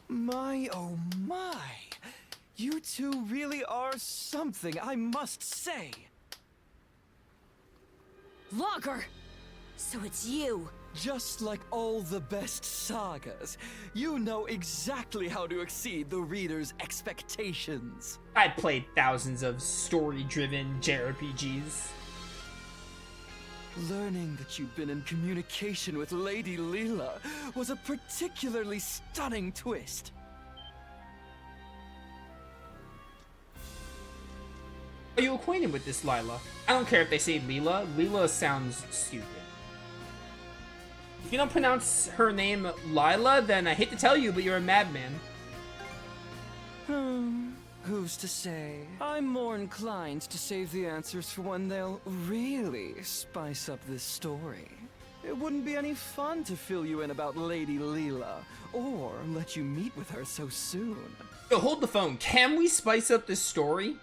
My, oh my. You two really are something, I must say. Logr! So it's you. Just like all the best sagas, you know exactly how to exceed the reader's expectations. I'd played thousands of story-driven JRPGs. Learning that you'd been in communication with Lady Leela was a particularly stunning twist. Are you acquainted with this Lila? I don't care if they say Leela. Leela sounds stupid. If you don't pronounce her name Lila, then I hate to tell you, but you're a madman. Who's to say? I'm more inclined to save the answers for when they'll really spice up this story. It wouldn't be any fun to fill you in about Lady Leela, or let you meet with her so soon. Yo, hold the phone. Can we spice up this story?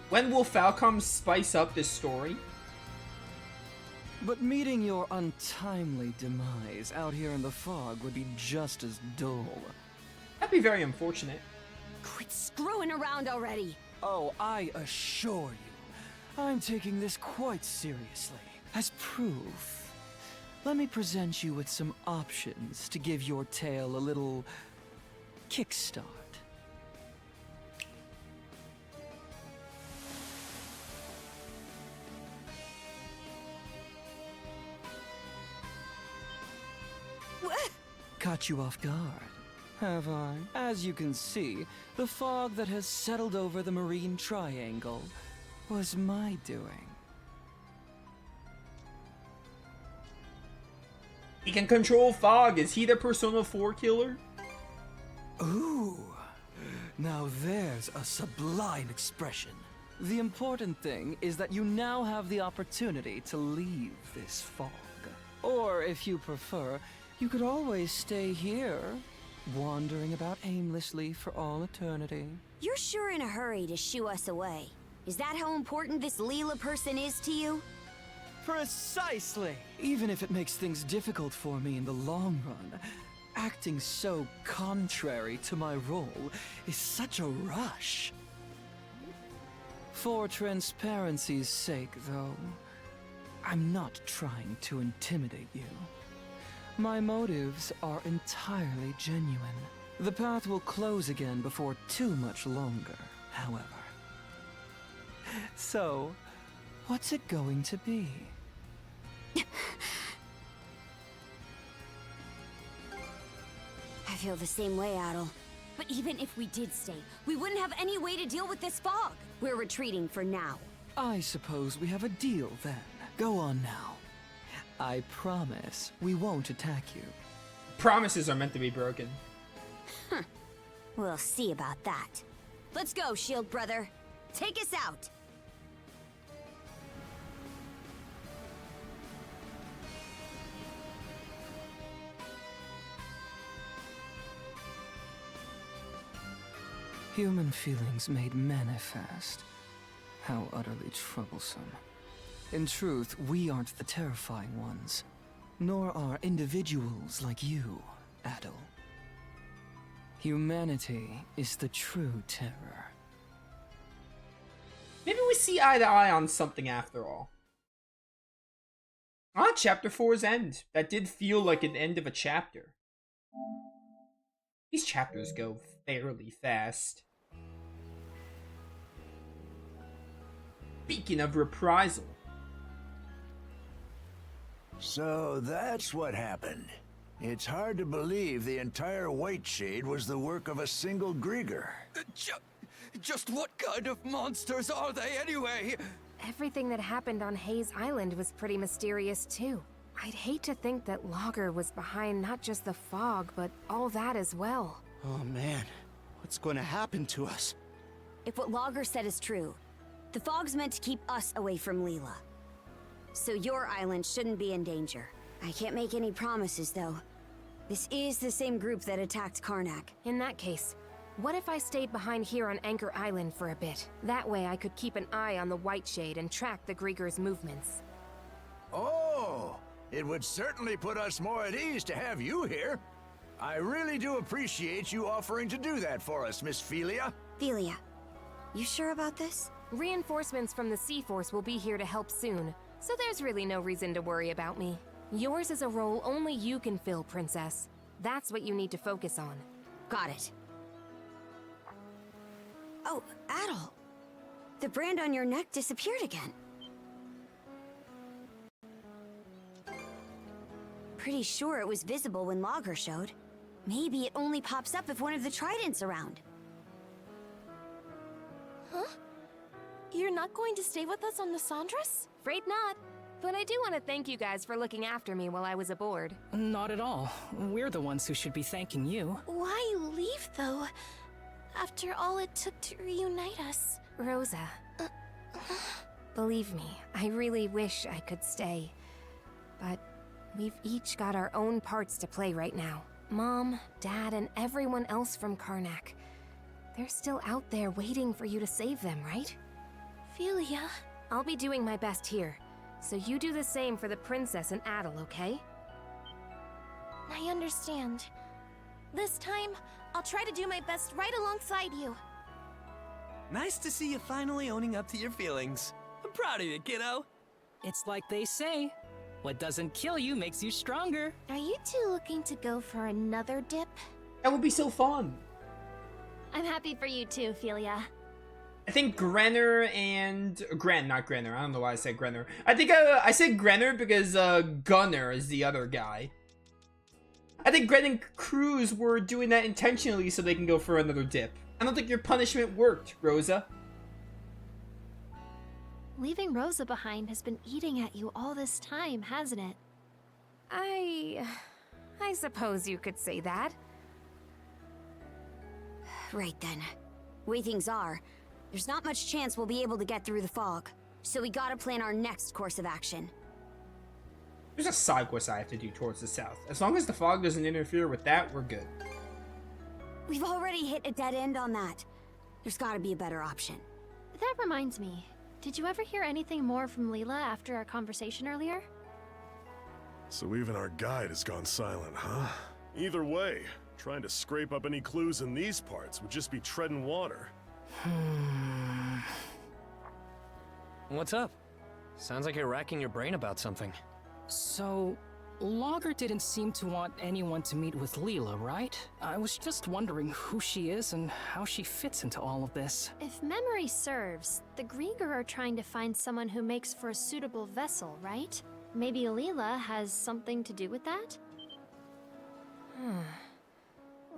When will Falcom spice up this story? But meeting your untimely demise out here in the fog would be just as dull. That'd be very unfortunate. Quit screwing around already. Oh, I assure you, I'm taking this quite seriously. As proof, let me present you with some options to give your tale a little kickstart. What? Caught you off guard, have I? As you can see, the fog that has settled over the Marine Triangle was my doing. He can control fog. Is he the Persona 4 killer? Ooh, now there's a sublime expression. The important thing is that you now have the opportunity to leave this fog. Or, if you prefer, you could always stay here, wandering about aimlessly for all eternity. You're sure in a hurry to shoo us away. Is that how important this Leela person is to you? Precisely! Even if it makes things difficult for me in the long run, acting so contrary to my role is such a rush. For transparency's sake, though, I'm not trying to intimidate you. My motives are entirely genuine. The path will close again before too much longer, however. So, what's it going to be? I feel the same way, Adel. But even if we did stay, we wouldn't have any way to deal with this fog. We're retreating for now. I suppose we have a deal then. Go on now. I promise we won't attack you. Promises are meant to be broken. We'll see about that. Let's go, Shield Brother. Take us out. Human feelings made manifest. How utterly troublesome. In truth, we aren't the terrifying ones, nor are individuals like you, Adel. Humanity is the true terror. Maybe we see eye to eye on something after all. Ah, chapter 4's end. That did feel like an end of a chapter. These chapters go fairly fast. Speaking of reprisal. So that's what happened. It's hard to believe the entire White Shade was the work of a single Grieger. Just what kind of monsters are they anyway? Everything that happened on Hayes Island was pretty mysterious too. I'd hate to think that Logr was behind not just the fog, but all that as well. Oh man, what's going to happen to us? If what Logr said is true, the fog's meant to keep us away from Leela. So your island shouldn't be in danger. I can't make any promises, though. This is the same group that attacked Karnak. In that case, what if I stayed behind here on Anchor Island for a bit? That way I could keep an eye on the White Shade and track the Grieger's movements. Oh, it would certainly put us more at ease to have you here. I really do appreciate you offering to do that for us, Miss Philia. Philia, you sure about this? Reinforcements from the Sea Force will be here to help soon, so there's really no reason to worry about me. Yours is a role only you can fill, Princess. That's what you need to focus on. Got it. Oh, Adol. The brand on your neck disappeared again. Pretty sure it was visible when Logr showed. Maybe it only pops up if one of the tridents around. Huh? You're not going to stay with us on the Sandras? Afraid not. But I do want to thank you guys for looking after me while I was aboard. Not at all. We're the ones who should be thanking you. Why leave, though? After all it took to reunite us. Rosa. Believe me, I really wish I could stay. But we've each got our own parts to play right now. Mom, Dad, and everyone else from Karnak. They're still out there waiting for you to save them, right? Philia. I'll be doing my best here. So you do the same for the Princess and Adol, okay? I understand. This time, I'll try to do my best right alongside you. Nice to see you finally owning up to your feelings. I'm proud of you, kiddo. It's like they say, what doesn't kill you makes you stronger. Are you two looking to go for another dip? That would be so fun. I'm happy for you too, Philia. I think Grenner and... not Grenner. I don't know why I said Grenner. I think I said Grenner because Gunner is the other guy. I think Gren and Cruz were doing that intentionally so they can go for another dip. I don't think your punishment worked, Rosa. Leaving Rosa behind has been eating at you all this time, hasn't it? I suppose you could say that. Right then. Way things are, there's not much chance we'll be able to get through the fog. So we gotta plan our next course of action. There's a side quest I have to do towards the south. As long as the fog doesn't interfere with that, we're good. We've already hit a dead end on that. There's gotta be a better option. That reminds me. Did you ever hear anything more from Leela after our conversation earlier? So even our guide has gone silent, huh? Either way, trying to scrape up any clues in these parts would just be treading water. What's up? Sounds like you're racking your brain about something. So, Logr didn't seem to want anyone to meet with Leela, right? I was just wondering who she is and how she fits into all of this. If memory serves, the Grieger are trying to find someone who makes for a suitable vessel, right? Maybe Leela has something to do with that?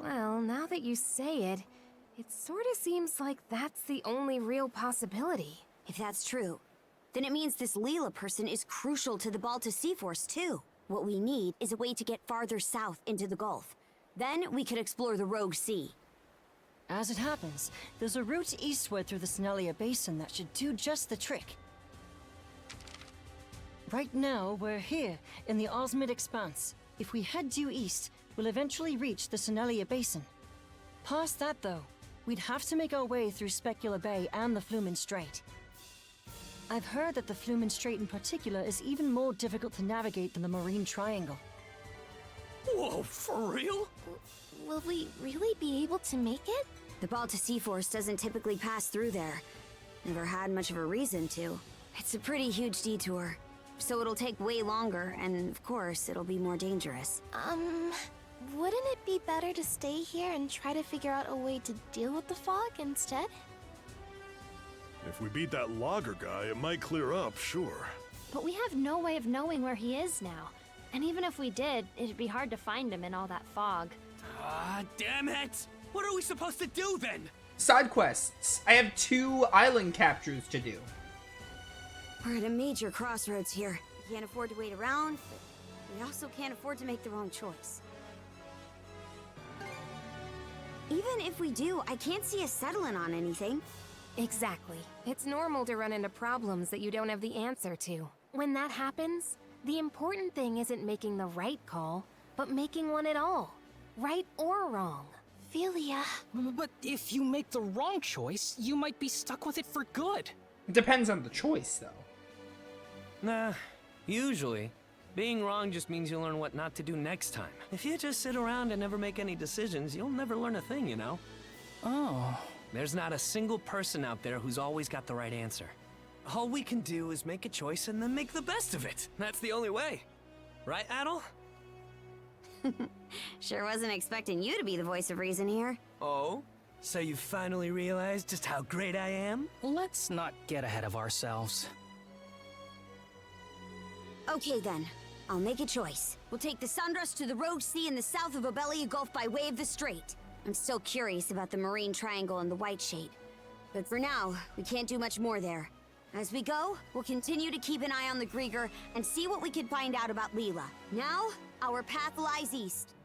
Well, now that you say it, it sort of seems like that's the only real possibility. If that's true, then it means this Leela person is crucial to the Balta Sea Force too. What we need is a way to get farther south into the Gulf. Then we could explore the Rogue Sea. As it happens, there's a route eastward through the Senelia Basin that should do just the trick. Right now, we're here, in the Osmid Expanse. If we head due east, we'll eventually reach the Senelia Basin. Past that, though, we'd have to make our way through Specula Bay and the Flumen Strait. I've heard that the Flumen Strait in particular is even more difficult to navigate than the Marine Triangle. Whoa, for real? Will we really be able to make it? The Balta Sea Force doesn't typically pass through there. Never had much of a reason to. It's a pretty huge detour. So it'll take way longer, and of course, it'll be more dangerous. Wouldn't it be better to stay here and try to figure out a way to deal with the fog instead? If we beat that Logr guy, it might clear up, sure. But we have no way of knowing where he is now. And even if we did, it'd be hard to find him in all that fog. Ah, damn it! What are we supposed to do then? Side quests. I have 2 island captures to do. We're at a major crossroads here. We can't afford to wait around, but we also can't afford to make the wrong choice. Even if we do, I can't see us settling on anything. Exactly. It's normal to run into problems that you don't have the answer to. When that happens, the important thing isn't making the right call, but making one at all. Right or wrong. Philia. But if you make the wrong choice, you might be stuck with it for good. It depends on the choice, though. Nah, usually. Being wrong just means you'll learn what not to do next time. If you just sit around and never make any decisions, you'll never learn a thing, you know? Oh. There's not a single person out there who's always got the right answer. All we can do is make a choice and then make the best of it. That's the only way. Right, Adel? Sure wasn't expecting you to be the voice of reason here. Oh? So you finally realized just how great I am? Let's not get ahead of ourselves. Okay then, I'll make a choice. We'll take the Sandras to the Rogue Sea in the south of Obelia Gulf by way of the Strait. I'm still curious about the Marine Triangle and the White Shade. But for now, we can't do much more there. As we go, we'll continue to keep an eye on the Grieger and see what we can find out about Leela. Now, our path lies east.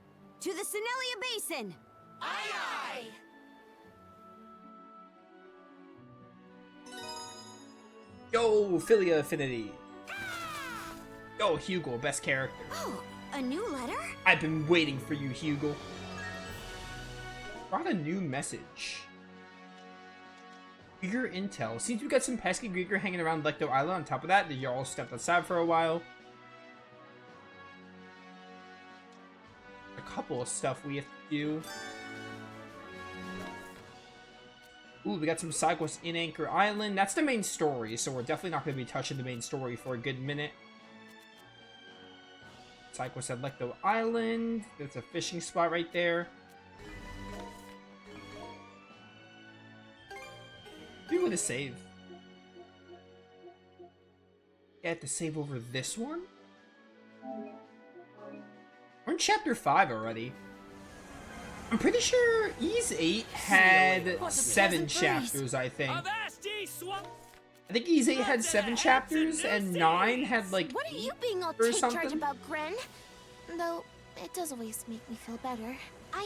To the Senelia Basin! Aye aye! Yo, Philia Affinity. Yo, Hugo, best character. Oh, a new letter? I've been waiting for you, Hugo. Brought a new message. Grieger intel. Seems we got some pesky Grieger hanging around Lecto Island. On top of that, the Jarl stepped outside for a while. A couple of stuff we have to do. Ooh, we got some side quests in Anchor Island. That's the main story, so we're definitely not going to be touching the main story for a good minute. Side quest at Lecto Island. There's a fishing spot right there. Do want to save. I have to save over this one? We're in chapter 5 already. I'm pretty sure Ys 8 had 7 chapters, I think. I think Ys 8 had 7 chapters, and 9 had like What are you being all or take charge something. about, Gren? Though, it does always make me feel better.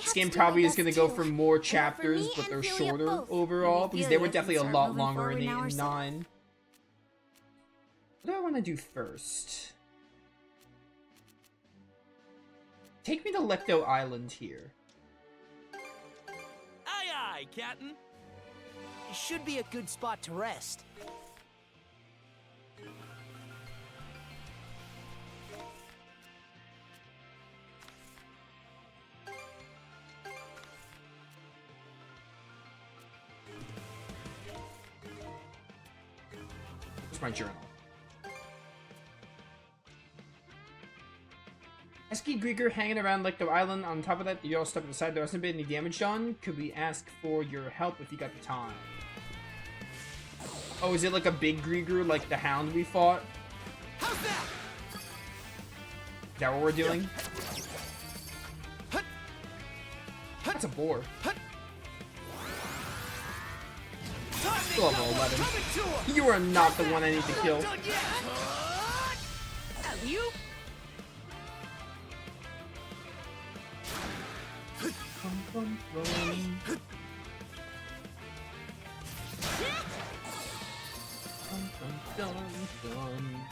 This game probably is going to go for more chapters, but they're shorter overall, because they were definitely a lot longer in 8 and 9. What do I want to do first? Take me to Lecto Island here. Aye aye, Captain. It should be a good spot to rest. Where's my journal? Pesky Grieger hanging around Lecto Island. On top of that, the Jarl stepped aside. There hasn't been any damage done. Could we ask for your help if you got the time? Oh, is it like a big Grieger, like the hound we fought? How's that? Is that what we're doing? That's a boar. Still level 11. You are not the one I need to kill. You?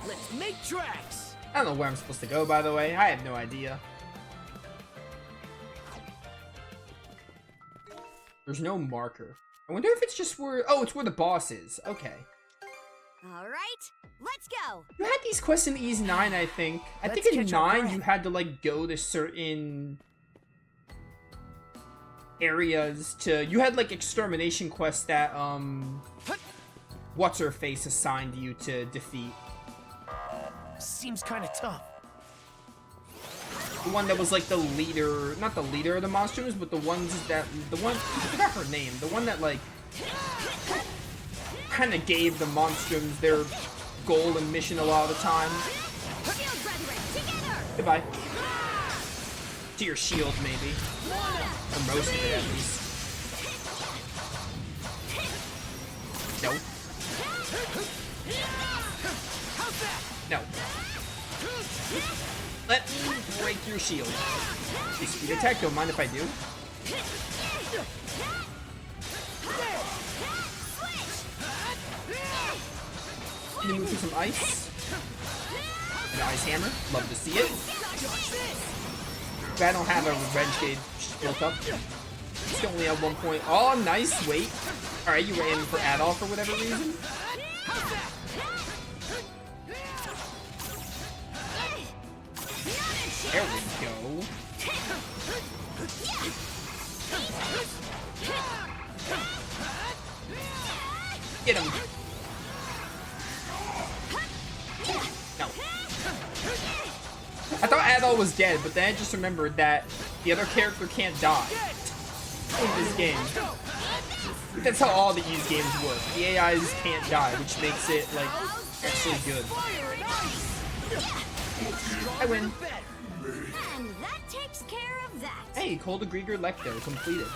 Let's make tracks. I don't know where I'm supposed to go, by the way. I have no idea. There's no marker. I wonder if it's just where... Oh, it's where the boss is. Okay. Alright, let's go! You had these quests in Ys 9, I think. I think in 9 you had to, like, go to certain areas to... You had, like, extermination quests that, What's-Her-Face assigned you to defeat. Seems kind of tough. The one that was like the leader, not the leader of the monsters, but the ones that, I forgot her name, the one that like, kind of gave the monsters their goal and mission a lot of the time. Goodbye. To your shield, maybe. Or most of it, at least. No. No. Let me break your shield. Speed attack, don't mind if I do. Can you move through some ice? An ice hammer. Love to see it. I don't have a revenge gauge built up. Just only have 1 point. Oh, nice. Wait. Alright, you were aiming for Adolf for whatever reason. There we go. Get him. No. I thought Adol was dead, but then I just remembered that the other character can't die in this game. That's how all the Ys games work. The AIs can't die, which makes it, like, actually good. I win. And that takes care of that. Hey, Cold Grieger Lecto completed.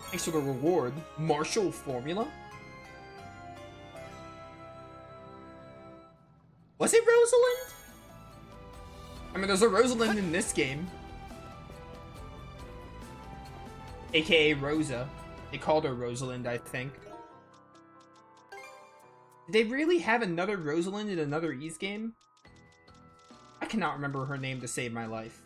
Thanks for the reward. Marshall Formula? Was it Rosalind? I mean, there's a Rosalind in this game. AKA Rosa. They called her Rosalind, I think. Did they really have another Rosalind in another Ys game? I cannot remember her name to save my life.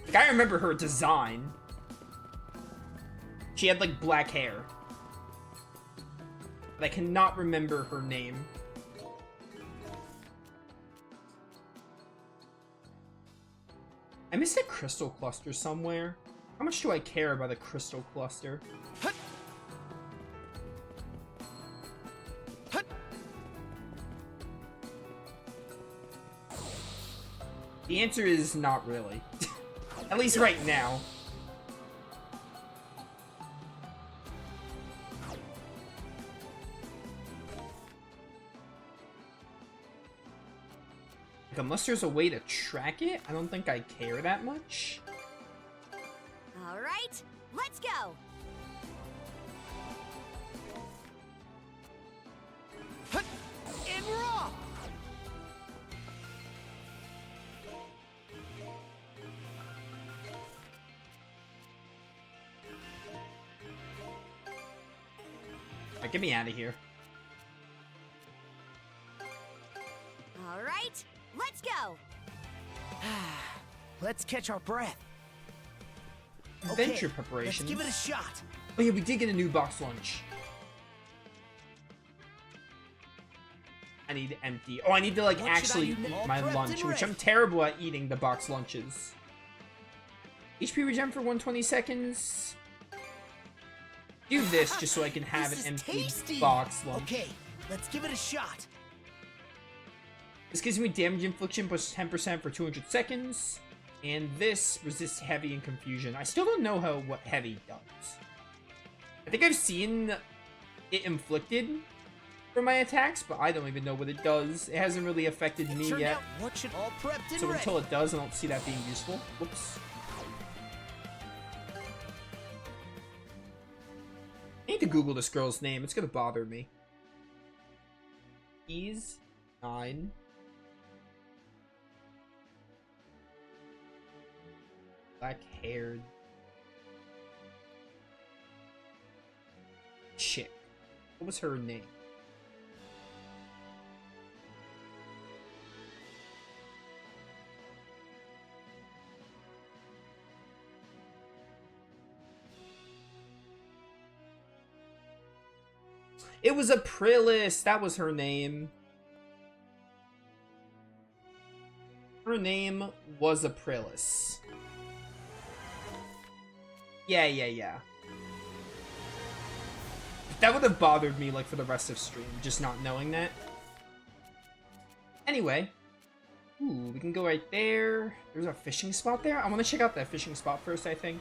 Like, I remember her design. She had, like, black hair. But I cannot remember her name. I missed a crystal cluster somewhere. How much do I care about a crystal cluster? The answer is not really. At least right now. Like, unless there's a way to track it, I don't think I care that much. All right, let's go. In raw. Alright, get me out of here. All right, let's go. Let's catch our breath. Adventure Okay, preparation. Let's give it a shot. Oh yeah, we did get a new box lunch. I need to empty. Oh, I need to, like, What should actually I do eat now? my All prepped lunch, and which I'm ready. terrible at eating the box lunches. HP regen for 120 seconds. Do this just so I can have This an is empty tasty. box lunch. Okay, let's give it a shot. This gives me damage infliction plus 10% for 200 seconds. And this resists heavy and confusion. I still don't know what heavy does. I think I've seen it inflicted for my attacks, but I don't even know what it does. It hasn't really affected me Turned yet. out what should all prepped and So ready. until it does, I don't see that being useful. Whoops. I need to Google this girl's name. It's gonna bother me. Ys 9. Black-haired chick. What was her name? It was Aprilis. That was her name. Her name was Aprilis. Yeah. That would have bothered me, like, for the rest of stream, just not knowing that. Anyway. Ooh, we can go right there. There's a fishing spot there. I want to check out that fishing spot first, I think.